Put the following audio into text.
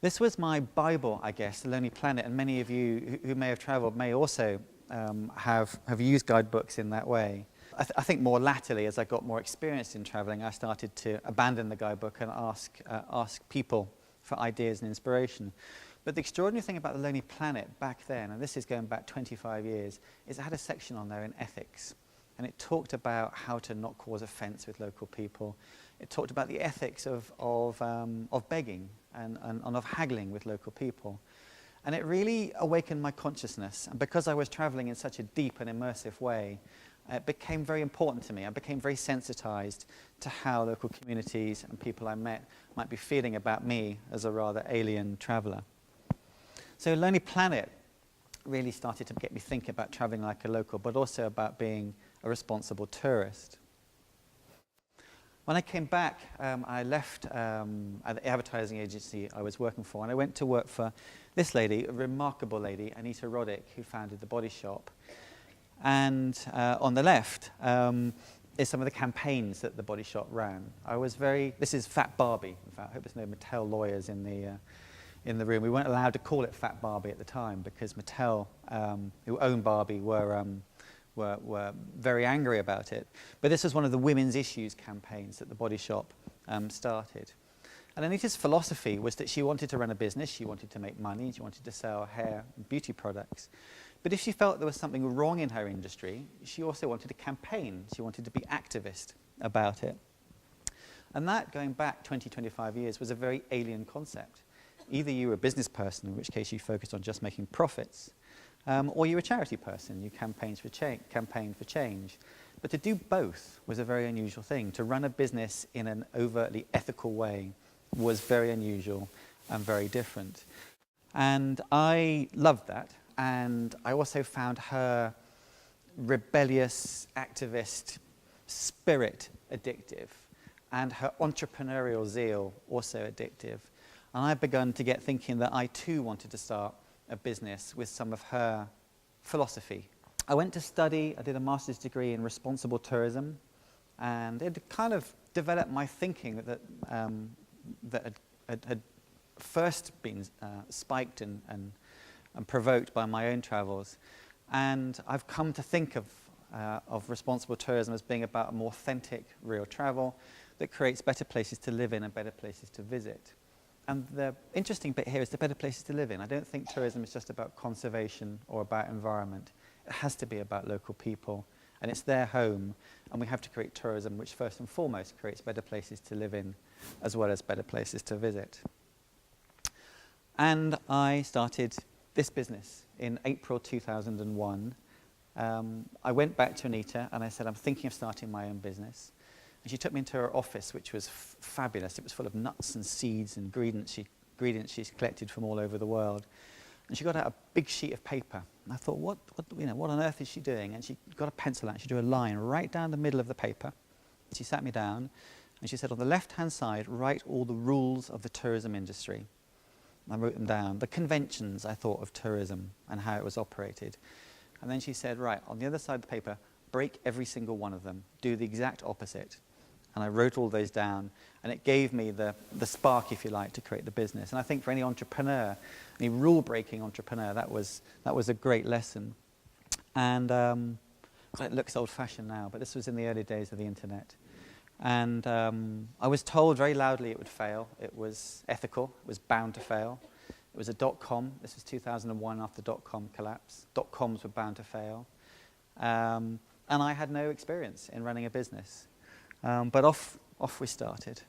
This was my Bible, I guess, The Lonely Planet, and many of you who may have traveled may also have used guidebooks in that way. I think more latterly, as I got more experienced in traveling, I started to abandon the guidebook and ask people for ideas and inspiration. But the extraordinary thing about The Lonely Planet back then, and this is going back 25 years, is it had a section on there in ethics. And it talked about how to not cause offence with local people. It talked about the ethics of begging and of haggling with local people. And it really awakened my consciousness. And because I was traveling in such a deep and immersive way, it became very important to me. I became very sensitized to how local communities and people I met might be feeling about me as a rather alien traveler. So Lonely Planet really started to get me thinking about traveling like a local, but also about being a responsible tourist. When I came back, I left the advertising agency I was working for, and I went to work for this lady, a remarkable lady, Anita Roddick, who founded The Body Shop. And on the left is some of the campaigns that The Body Shop ran. This is Fat Barbie. In fact, I hope there's no Mattel lawyers in the room. We weren't allowed to call it Fat Barbie at the time because Mattel, who owned Barbie, were very angry about it. But this was one of the women's issues campaigns that The Body Shop started. And Anita's philosophy was that she wanted to run a business, she wanted to make money, she wanted to sell hair and beauty products. But if she felt there was something wrong in her industry, she also wanted to campaign. She wanted to be activist about it. And that, going back 20, 25 years, was a very alien concept. Either you were a business person, in which case you focused on just making profits, or you were a charity person, you campaigned for change. But to do both was a very unusual thing. To run a business in an overtly ethical way was very unusual and very different. And I loved that. And I also found her rebellious activist spirit addictive, and her entrepreneurial zeal also addictive. And I've begun to get thinking that I too wanted to start a business with some of her philosophy. I went to study, I did a master's degree in responsible tourism, and it kind of developed my thinking that had first been spiked and provoked by my own travels. And I've come to think of responsible tourism as being about a more authentic, real travel that creates better places to live in and better places to visit. And the interesting bit here is the better places to live in. I don't think tourism is just about conservation or about environment. It has to be about local people, and it's their home, and we have to create tourism which first and foremost creates better places to live in as well as better places to visit. And I started this business in April 2001. I went back to Anita and I said, I'm thinking of starting my own business. And she took me into her office, which was fabulous. It was full of nuts and seeds and ingredients she's collected from all over the world. And she got out a big sheet of paper. And I thought, what on earth is she doing? And she got a pencil out and she drew a line right down the middle of the paper. She sat me down and she said, on the left-hand side, write all the rules of the tourism industry. I wrote them down, the conventions, I thought, of tourism and how it was operated. And then she said, right, on the other side of the paper, break every single one of them. Do the exact opposite. And I wrote all those down, and it gave me the spark, if you like, to create the business. And I think for any entrepreneur, any rule-breaking entrepreneur, that was a great lesson. And it looks old-fashioned now, but this was in the early days of the internet. And I was told very loudly it would fail. It was ethical. It was bound to fail. It was a .com. This was 2001 after the .com collapse. .coms were bound to fail. And I had no experience in running a business. But off we started.